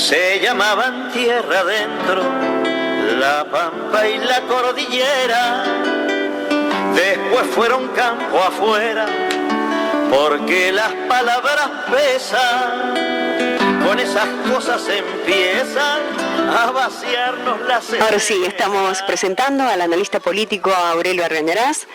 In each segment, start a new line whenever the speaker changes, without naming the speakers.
se llamaban tierra adentro, la pampa y la cordillera. Después fueron campo afuera, porque las palabras pesan. Con esas cosas empiezan a vaciarnos las estrellas.
Ahora sí, estamos presentando al analista político Aurelio Argañarás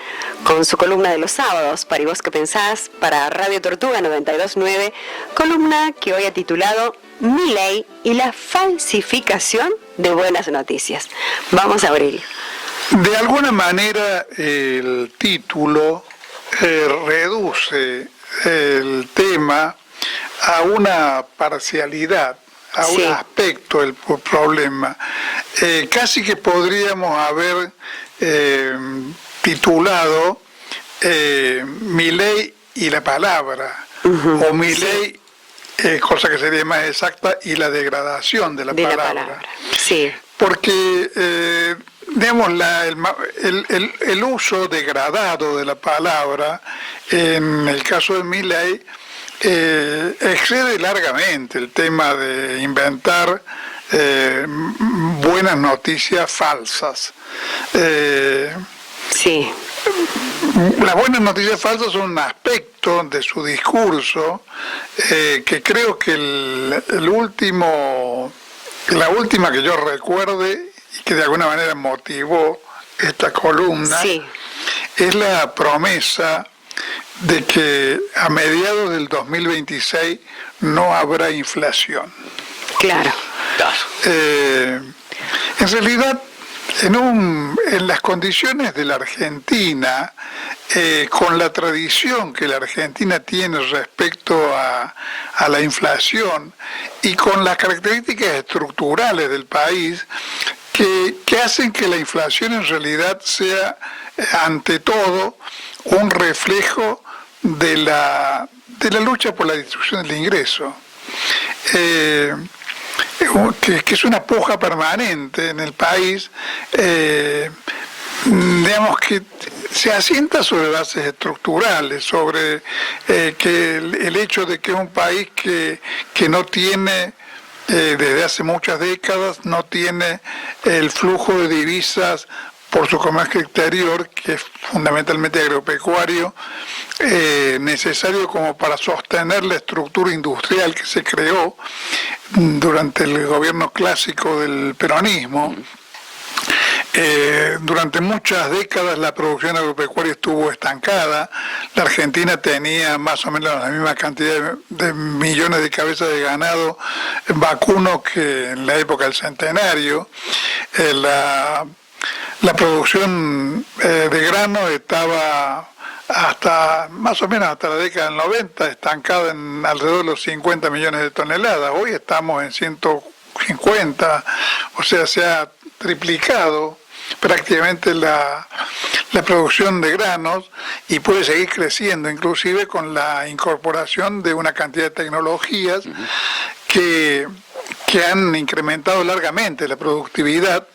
con su columna de los sábados, Para y vos que pensás, para Radio Tortuga 92.9, columna que hoy ha titulado Milei y la falsificación de buenas noticias. Vamos a Aurelio.
De alguna manera el título reduce el tema a una parcialidad, a un aspecto del problema. Casi que podríamos haber titulado Milei y la palabra, o Milei, cosa que sería más exacta, y la degradación de la palabra.
Sí.
Porque digamos, el uso degradado de la palabra, en el caso de Milei, excede largamente el tema de inventar buenas noticias falsas.
Sí.
Las buenas noticias falsas son un aspecto de su discurso que creo que la última que yo recuerde y que de alguna manera motivó esta columna, es la promesa de que a mediados del 2026 no habrá inflación.
Claro.
En realidad, en las condiciones de la Argentina, con la tradición que la Argentina tiene respecto a la inflación y con las características estructurales del país, que hacen que la inflación en realidad sea, ante todo, un reflejo de la lucha por la distribución del ingreso, que es una puja permanente en el país, digamos que se asienta sobre bases estructurales, sobre que el hecho de que es un país que no tiene, desde hace muchas décadas, no tiene el flujo de divisas por su comercio exterior, que es fundamentalmente agropecuario, necesario como para sostener la estructura industrial que se creó durante el gobierno clásico del peronismo. Durante muchas décadas la producción agropecuaria estuvo estancada. La Argentina tenía más o menos la misma cantidad de millones de cabezas de ganado vacuno que en la época del centenario. La producción de grano estaba más o menos hasta la década del 90 estancada en alrededor de los 50 millones de toneladas. Hoy estamos en 150, o sea, se ha triplicado prácticamente la producción de granos y puede seguir creciendo, inclusive con la incorporación de una cantidad de tecnologías que han incrementado largamente la productividad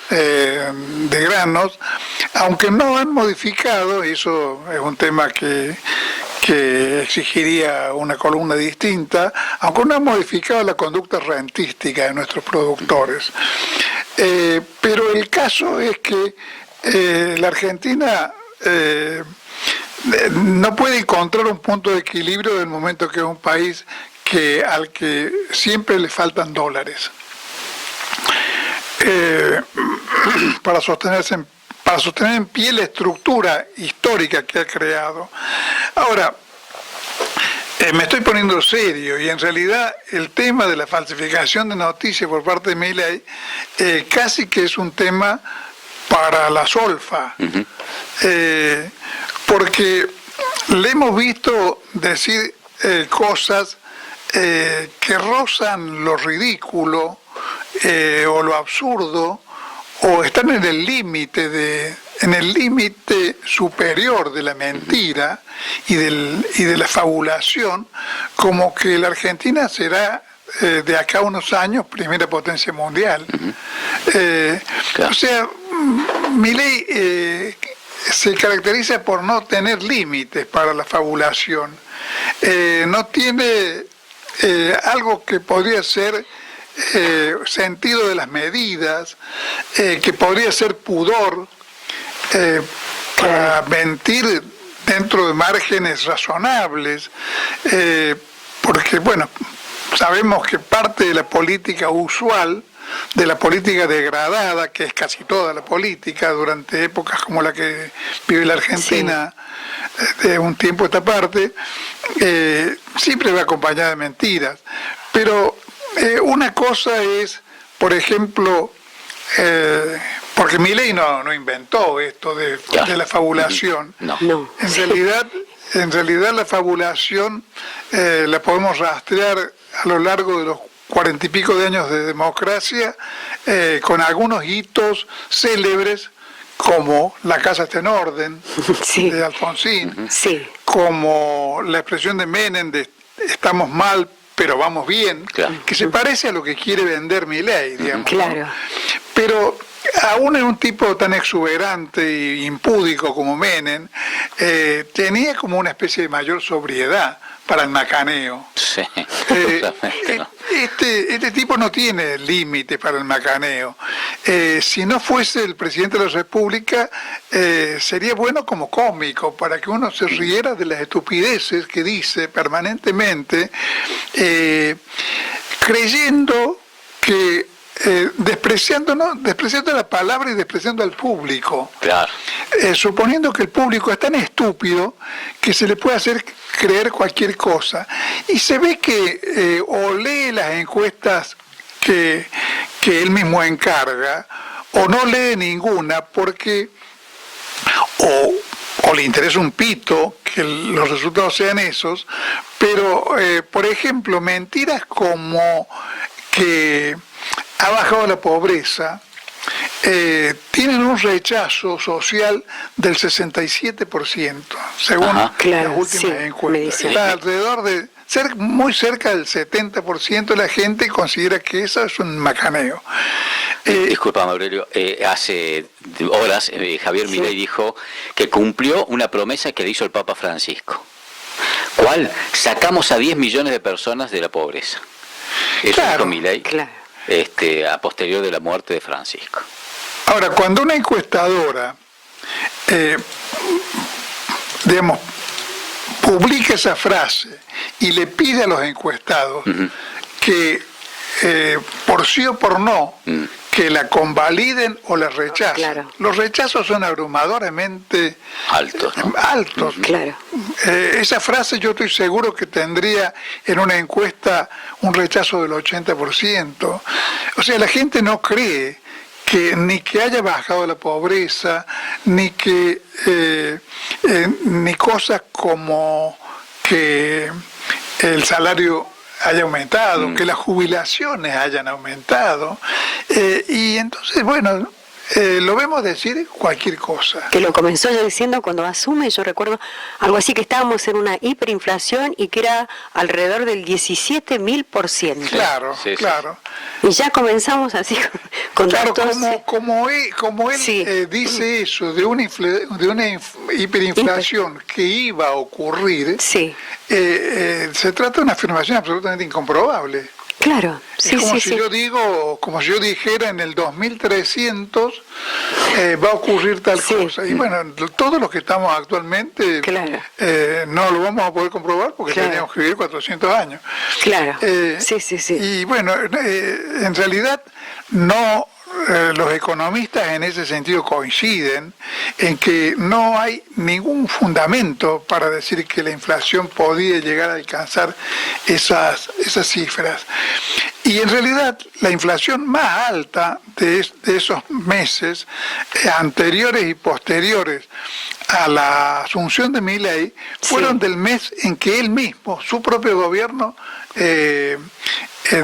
de granos, aunque no han modificado, eso es un tema que exigiría una columna distinta, aunque no han modificado la conducta rentística de nuestros productores. Pero el caso es que la Argentina no puede encontrar un punto de equilibrio del momento que es un país al que siempre le faltan dólares para sostener en pie la estructura histórica que ha creado. Ahora, me estoy poniendo serio y en realidad el tema de la falsificación de noticias por parte de Milei casi que es un tema para la solfa, porque le hemos visto decir cosas que rozan lo ridículo o lo absurdo, o están en el límite superior de la mentira y de la fabulación, como que la Argentina será de acá a unos años primera potencia mundial. O sea, Milei se caracteriza por no tener límites para la fabulación. No tiene algo que podría ser sentido de las medidas, que podría ser pudor, para mentir dentro de márgenes razonables, porque, bueno, sabemos que parte de la política usual, de la política degradada, que es casi toda la política durante épocas como la que vive la Argentina, de un tiempo a esta parte, siempre va acompañada de mentiras. Pero una cosa es, por ejemplo, porque Milei no inventó esto de la fabulación.
No.
En realidad la fabulación la podemos rastrear a lo largo de los 40 y pico de años de democracia, con algunos hitos célebres, como la casa está en orden, de Alfonsín, como la expresión de Menem de estamos mal pero vamos bien, que se parece a lo que quiere vender Milei, digamos.
Claro.
Pero aún en un tipo tan exuberante e impúdico como Menem, tenía como una especie de mayor sobriedad para el macaneo.
Sí.
Este tipo no tiene límite para el macaneo. Si no fuese el presidente de la República, sería bueno como cómico, para que uno se riera de las estupideces que dice permanentemente, creyendo que despreciando la palabra y despreciando al público.
Claro.
Suponiendo que el público es tan estúpido que se le puede hacer creer cualquier cosa. Y se ve que o lee las encuestas que él mismo encarga, o no lee ninguna, porque o le interesa un pito que los resultados sean esos, pero, por ejemplo, mentiras como que ha bajado la pobreza, tienen un rechazo social del 67%, según las últimas encuestas. Está alrededor de muy cerca del 70% de la gente considera que eso es un macaneo.
Disculpame, Aurelio, hace horas Javier Milei dijo que cumplió una promesa que le hizo el Papa Francisco. ¿Cuál? Sacamos a 10 millones de personas de la pobreza. Eso dijo Milei. A posterior de la muerte de Francisco.
Ahora, cuando una encuestadora, publica esa frase y le pide a los encuestados que, por sí o por no, que la convaliden o la rechacen. Los rechazos son abrumadoramente altos. Esa frase yo estoy seguro que tendría en una encuesta un rechazo del 80%. O sea, la gente no cree que ni que haya bajado la pobreza, ni que ni cosas como que el salario haya aumentado, que las jubilaciones hayan aumentado, y entonces, bueno, lo vemos decir cualquier cosa.
Que lo comenzó ya diciendo cuando asume, yo recuerdo algo así, que estábamos en una hiperinflación y que era alrededor del 17.000%.
Claro, claro.
Y ya comenzamos así con datos.
Como él dice eso, de una hiperinflación que iba a ocurrir, se trata de una afirmación absolutamente incomprobable.
Claro,
como si yo dijera en el 2300 va a ocurrir tal cosa. Y bueno, todos los que estamos actualmente no lo vamos a poder comprobar porque teníamos que vivir 400 años. Y bueno, en realidad no. Los economistas en ese sentido coinciden en que no hay ningún fundamento para decir que la inflación podía llegar a alcanzar esas cifras. Y en realidad la inflación más alta de esos meses anteriores y posteriores a la asunción de Milei fueron del mes en que él mismo, su propio gobierno,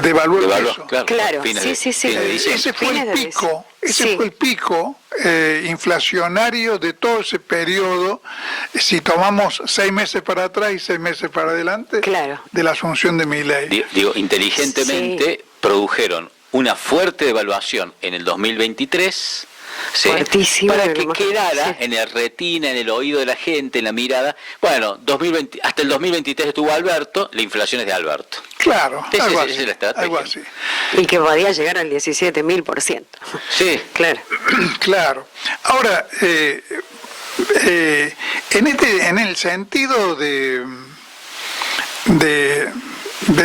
devaluó el peso. Ese fue el pico inflacionario de todo ese periodo, si tomamos 6 meses para atrás y 6 meses para adelante, de la asunción de Milei.
Inteligentemente produjeron una fuerte devaluación en el 2023, para que quedara en el retina, en el oído de la gente, en la mirada. Bueno, hasta el 2023 estuvo Alberto, la inflación es de Alberto.
Claro, algo así.
Y que podía llegar al 17.000%.
Sí.
Claro.
Claro. Ahora, en el sentido de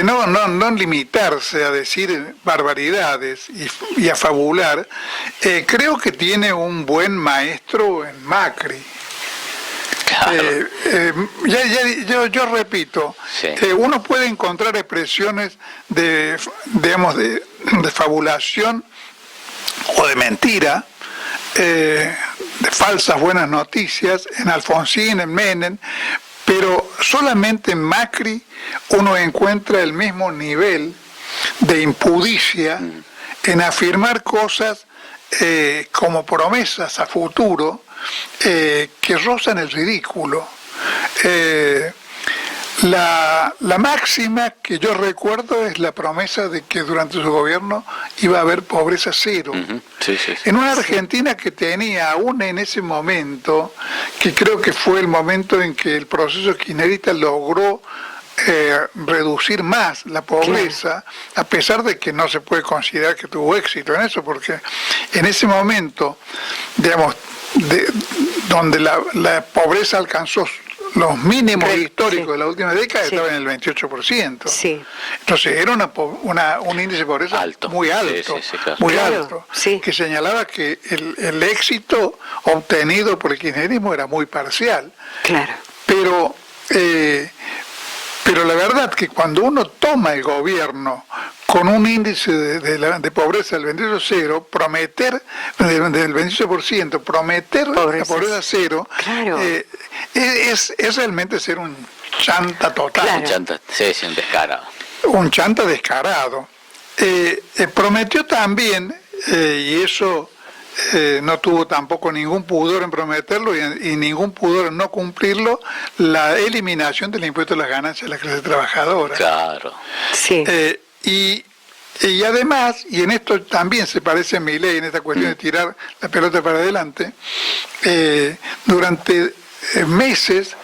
no limitarse a decir barbaridades y a fabular, creo que tiene un buen maestro en Macri.
Claro.
Yo repito,
Sí.
Uno puede encontrar expresiones de fabulación o de mentira, de falsas buenas noticias en Alfonsín, en Menem, pero solamente en Macri uno encuentra el mismo nivel de impudicia en afirmar cosas como promesas a futuro que rozan el ridículo. La máxima que yo recuerdo es la promesa de que durante su gobierno iba a haber pobreza cero.
Sí, sí, sí.
En una Argentina que tenía, aún en ese momento, que creo que fue el momento en que el proceso kirchnerista logró reducir más la pobreza, a pesar de que no se puede considerar que tuvo éxito en eso, porque en ese momento, digamos, donde la pobreza alcanzó los mínimos históricos de la última década, estaba en el 28%.
Sí.
Entonces era un índice de pobreza
Alto.
muy alto,
Sí, claro.
muy
Claro,
alto,
sí.
que señalaba que el éxito obtenido por el kirchnerismo era muy parcial.
Claro.
Pero la verdad que cuando uno toma el gobierno con un índice de pobreza del 28,0, prometer, del 28%, prometer la pobreza cero,
claro.
Es realmente ser un chanta total.
Claro.
Un chanta, sí, un descarado.
Un chanta descarado. Prometió también, y eso no tuvo tampoco ningún pudor en prometerlo y ningún pudor en no cumplirlo, la eliminación del impuesto a las ganancias de la clase trabajadora.
Claro.
Sí.
Y además, y en esto también se parece a Milei, en esta cuestión de tirar la pelota para adelante, durante meses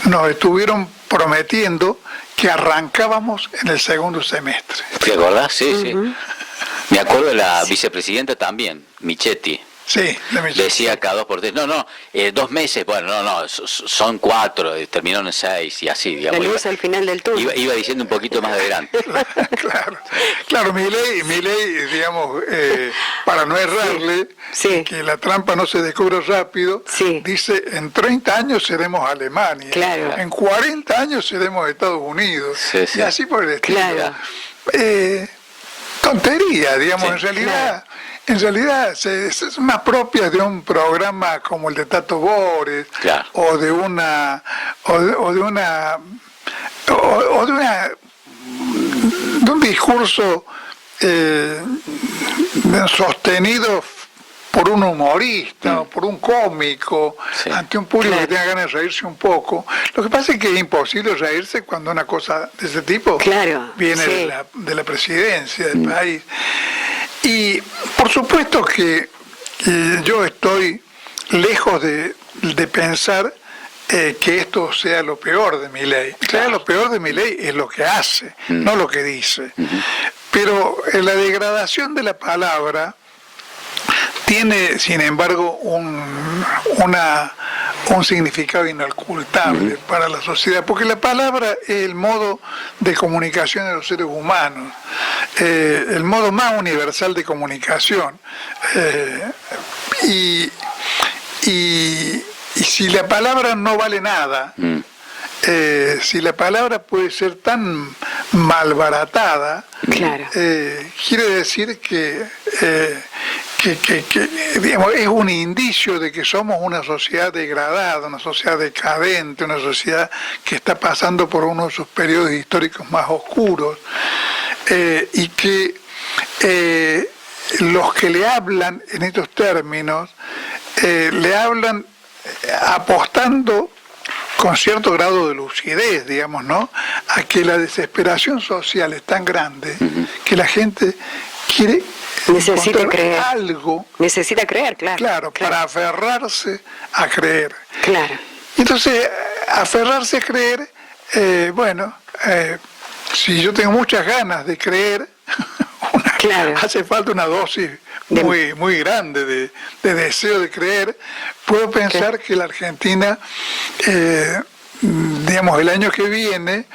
nos estuvieron prometiendo que arrancábamos en el segundo semestre.
¿Te acordás? Sí, sí. Me acuerdo de la vicepresidenta también, Michetti.
Sí,
Decía cada 2 por 3. No, 2 meses, bueno, no, son 4, terminaron en 6 y así, digamos.
La luz al final del túnel.
Iba diciendo un poquito más adelante.
Claro, Milei, digamos, para no errarle,
Sí.
que la trampa no se descubre rápido,
Sí.
dice, en 30 años seremos Alemania,
Claro.
en 40 años seremos Estados Unidos,
Sí, sí.
y así por el estilo.
Claro.
Tontería, digamos,
Sí,
en realidad es más propia de un programa como el de Tato Bores,
Claro.
o de un discurso sostenido por un humorista o por un cómico,
Sí.
ante un público
Claro.
que tenga ganas de reírse un poco. Lo que pasa es que es imposible reírse cuando una cosa de ese tipo
Claro,
viene
sí.
de la presidencia del país. Y por supuesto que yo estoy lejos de pensar que esto sea lo peor de Milei. Lo peor de Milei es lo que hace, no lo que dice. Pero la degradación de la palabra tiene, sin embargo, un significado inocultable para la sociedad, porque la palabra es el modo de comunicación de los seres humanos, el modo más universal de comunicación. Y si la palabra no vale nada, si la palabra puede ser tan malbaratada,
Claro.
quiere decir que digamos, es un indicio de que somos una sociedad degradada, una sociedad decadente, una sociedad que está pasando por uno de sus periodos históricos más oscuros, y que los que le hablan en estos términos, le hablan apostando con cierto grado de lucidez, digamos, ¿no?, a que la desesperación social es tan grande que la gente quiere
Necesita
encontrar
creer.
algo,
Necesita creer, claro.
para aferrarse a creer.
Claro.
Y entonces, aferrarse a creer, si yo tengo muchas ganas de creer
Claro.
Hace falta una dosis muy grande de deseo de creer. Puedo pensar que la Argentina, digamos, el año que viene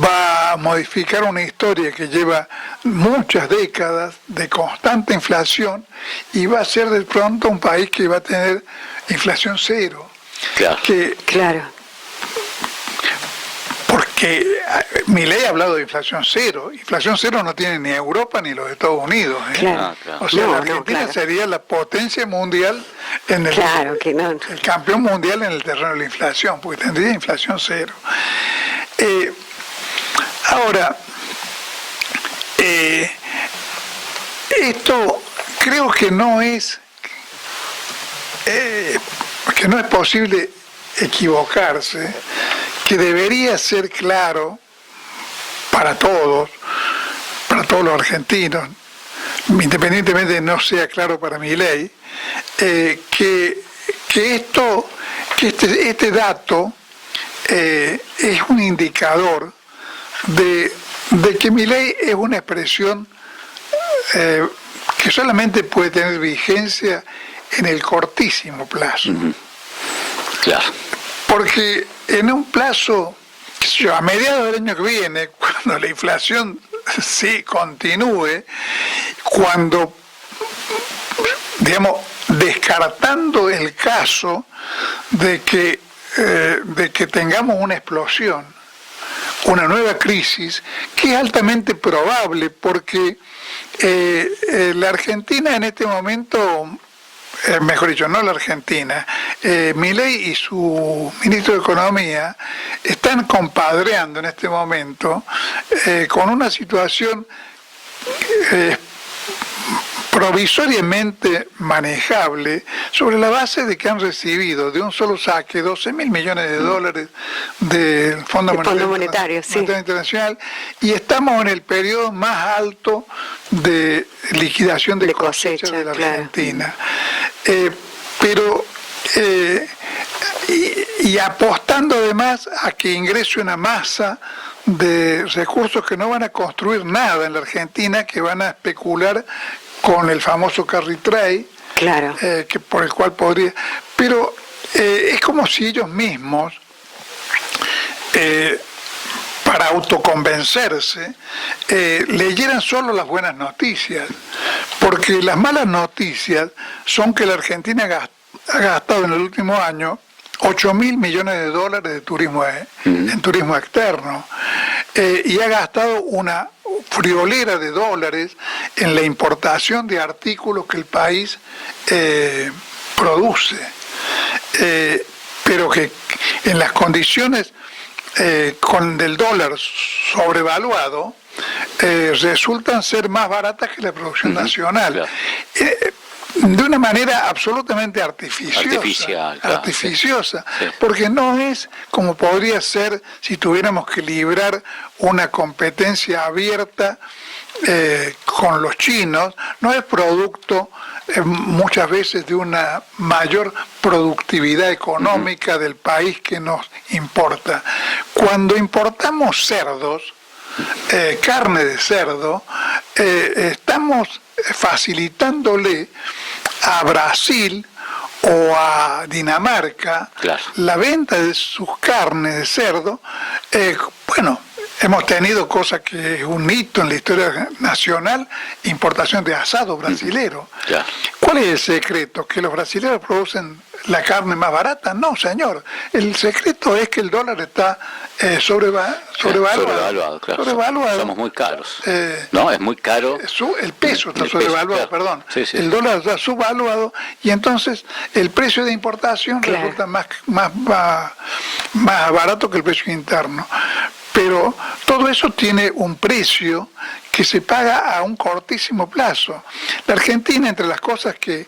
va a modificar una historia que lleva muchas décadas de constante inflación y va a ser de pronto un país que va a tener inflación cero.
Claro.
Claro.
Porque Milei ha hablado de inflación cero. Inflación cero no tiene ni Europa ni los Estados Unidos.
Claro.
Ah, claro.
O sea,
No,
la Argentina
claro.
sería la potencia mundial en
Claro que no.
el campeón mundial en el terreno de la inflación, porque tendría inflación cero. Ahora, esto creo que no es posible equivocarse, que debería ser claro para todos los argentinos, independientemente de no sea claro para Milei, que este dato es un indicador de que Milei es una expresión que solamente puede tener vigencia en el cortísimo plazo.
Claro.
Porque en un plazo, qué sé yo, a mediados del año que viene, cuando la inflación sí continúe, cuando, digamos, descartando el caso de que tengamos una explosión, una nueva crisis, que es altamente probable porque la Argentina en este momento, mejor dicho, no la Argentina, Milei y su ministro de Economía están compadreando en este momento con una situación provisoriamente manejable sobre la base de que han recibido de un solo saque 12.000 millones de dólares del Fondo Monetario Internacional, y estamos en el periodo más alto de liquidación de cosecha de la Argentina. Y apostando además a que ingrese una masa de recursos que no van a construir nada en la Argentina, que van a especular con el famoso carry trade,
Claro.
Que por el cual podría... Pero es como si ellos mismos, para autoconvencerse, leyeran solo las buenas noticias, porque las malas noticias son que la Argentina ha gastado en el último año 8.000 millones de dólares de turismo en turismo externo, y ha gastado una friolera de dólares en la importación de artículos que el país produce, pero que en las condiciones con el dólar sobrevaluado resultan ser más baratas que la producción nacional.
Claro.
De una manera absolutamente artificiosa,
Sí.
Porque no es como podría ser si tuviéramos que librar una competencia abierta con los chinos, no es producto muchas veces de una mayor productividad económica del país que nos importa. Cuando importamos cerdos, carne de cerdo, estamos facilitándole a Brasil o a Dinamarca la venta de sus carnes de cerdo. Bueno, hemos tenido cosas que es un hito en la historia nacional, importación de asado brasilero. ¿Cuál es el secreto? ¿Que los brasileños producen la carne más barata? No, señor. El secreto es que el dólar está sobrevaluado.
Somos muy caros. No, es muy caro.
El peso está sobrevaluado, perdón.
Sí.
El dólar está subvaluado y entonces el precio de importación resulta más barato que el precio interno. Pero todo eso tiene un precio que se paga a un cortísimo plazo. La Argentina, entre las cosas que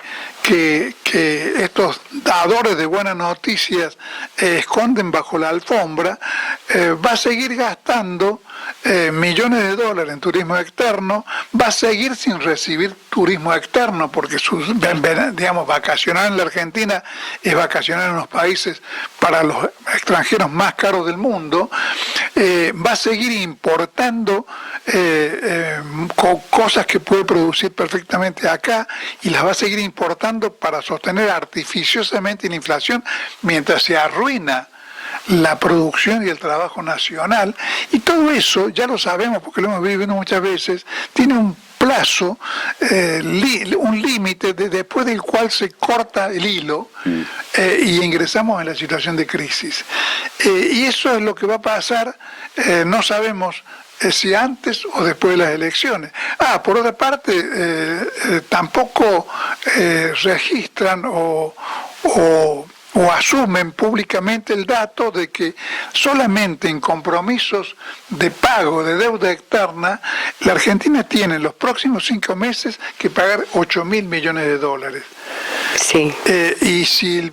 estos dadores de buenas noticias esconden bajo la alfombra, va a seguir gastando millones de dólares en turismo externo, va a seguir sin recibir turismo externo, porque digamos, vacacionar en la Argentina es vacacionar en los países para los extranjeros más caros del mundo. Va a seguir importando cosas que puede producir perfectamente acá, y las va a seguir importando para sostener artificiosamente la inflación mientras se arruina la producción y el trabajo nacional. Y todo eso, ya lo sabemos porque lo hemos vivido muchas veces, tiene un plazo, un límite después del cual se corta el hilo y ingresamos en la situación de crisis. Y eso es lo que va a pasar, no sabemos si antes o después de las elecciones. Por otra parte, tampoco registran o asumen públicamente el dato de que solamente en compromisos de pago de deuda externa, la Argentina tiene en los próximos 5 meses que pagar 8.000 millones de dólares.
Sí.
Y si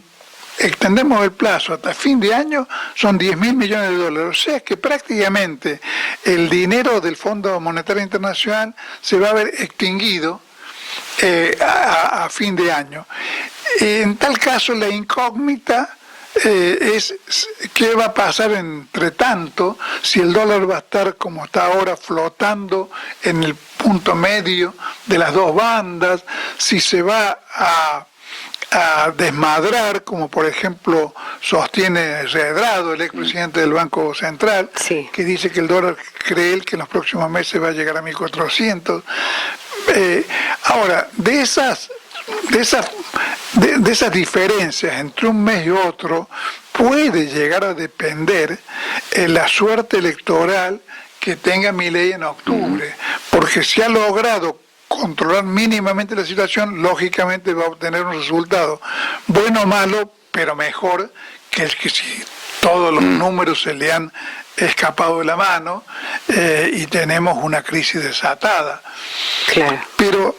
extendemos el plazo hasta fin de año, son 10.000 millones de dólares. O sea que prácticamente el dinero del Fondo Monetario Internacional se va a ver extinguido a fin de año. En tal caso, la incógnita es qué va a pasar entre tanto, si el dólar va a estar como está ahora flotando en el punto medio de las dos bandas, si se va a desmadrar, como por ejemplo sostiene Redrado, el expresidente del Banco Central,
sí,
que dice que el dólar, cree él, que en los próximos meses va a llegar a 1.400. Ahora, de esas diferencias entre un mes y otro, puede llegar a depender la suerte electoral que tenga Milei en octubre, porque si ha logrado controlar mínimamente la situación, lógicamente va a obtener un resultado bueno o malo, pero mejor que el que si todos los números se le han escapado de la mano y tenemos una crisis desatada.
Claro.
Pero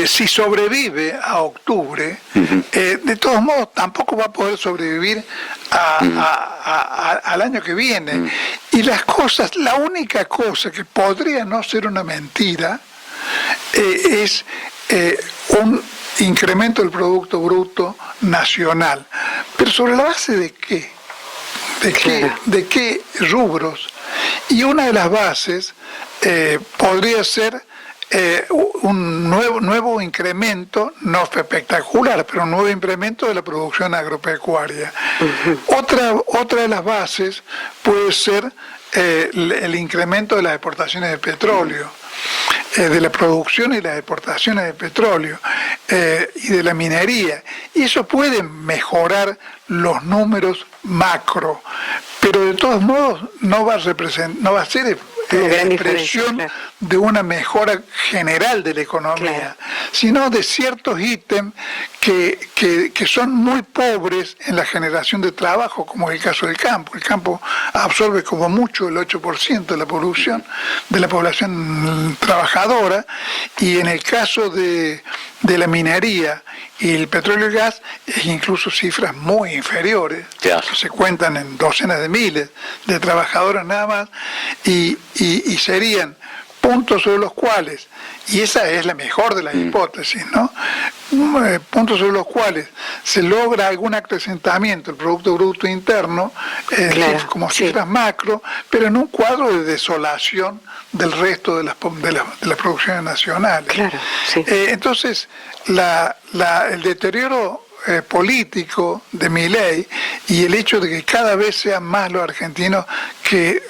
si sobrevive a octubre, de todos modos tampoco va a poder sobrevivir al año que viene. Y la única cosa que podría no ser una mentira es un incremento del Producto Bruto Nacional. Pero ¿sobre la base de qué? ¿De qué rubros? Y una de las bases podría ser un nuevo incremento, no espectacular, pero un nuevo incremento de la producción agropecuaria. Otra de las bases puede ser el incremento de las exportaciones de petróleo, de la producción y las exportaciones de petróleo y de la minería. Y eso puede mejorar los números macro, pero de todos modos no va a ser expresión de una mejora general de la economía, sino de ciertos ítems que son muy pobres en la generación de trabajo, como es el caso del campo. El campo absorbe como mucho el 8% de la producción, de la población trabajadora, y en el caso de la minería y el petróleo y el gas, es incluso cifras muy inferiores, que se cuentan en docenas de miles de trabajadores nada más, y serían puntos sobre los cuales, y esa es la mejor de las hipótesis, ¿no? Puntos sobre los cuales se logra algún acrecentamiento del Producto Bruto Interno, como cifras macro, pero en un cuadro de desolación del resto de las producciones nacionales.
Claro, sí.
Entonces, el deterioro político de Milei y el hecho de que cada vez sean más los argentinos que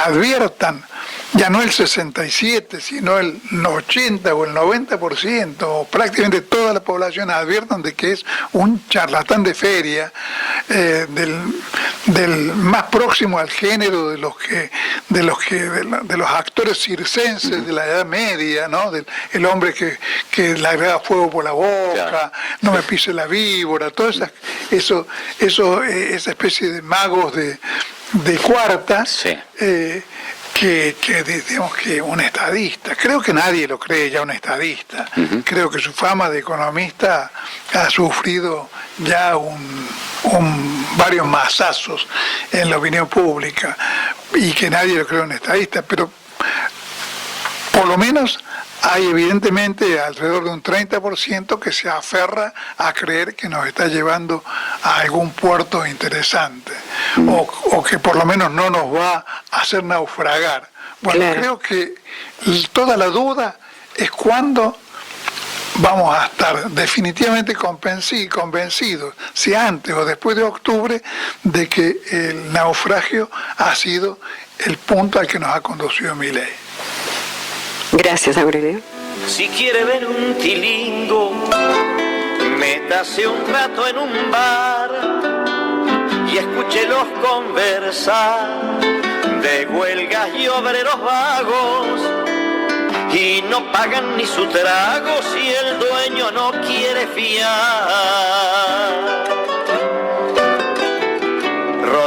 adviertan, ya no el 67, sino el 80 o el 90%, o prácticamente toda la población adviertan de que es un charlatán de feria, del más próximo al género de los actores circenses de la Edad Media, ¿no? El hombre que le agrega fuego por la boca, no me pise la víbora, todo esa especie de magos de cuarta, digamos que un estadista. Creo que nadie lo cree ya un estadista. Creo que su fama de economista ha sufrido ya varios mazazos en la opinión pública y que nadie lo cree un estadista, pero por lo menos hay evidentemente alrededor de un 30% que se aferra a creer que nos está llevando a algún puerto interesante, o que por lo menos no nos va a hacer naufragar. Bueno, claro. Creo que toda la duda es cuándo vamos a estar definitivamente convencidos, si antes o después de octubre, de que el naufragio ha sido el punto al que nos ha conducido Milei.
Gracias, Aurelio.
Si quiere ver un tilingo, métase un rato en un bar y escúchelos conversar de huelgas y obreros vagos, y no pagan ni su trago si el dueño no quiere fiar.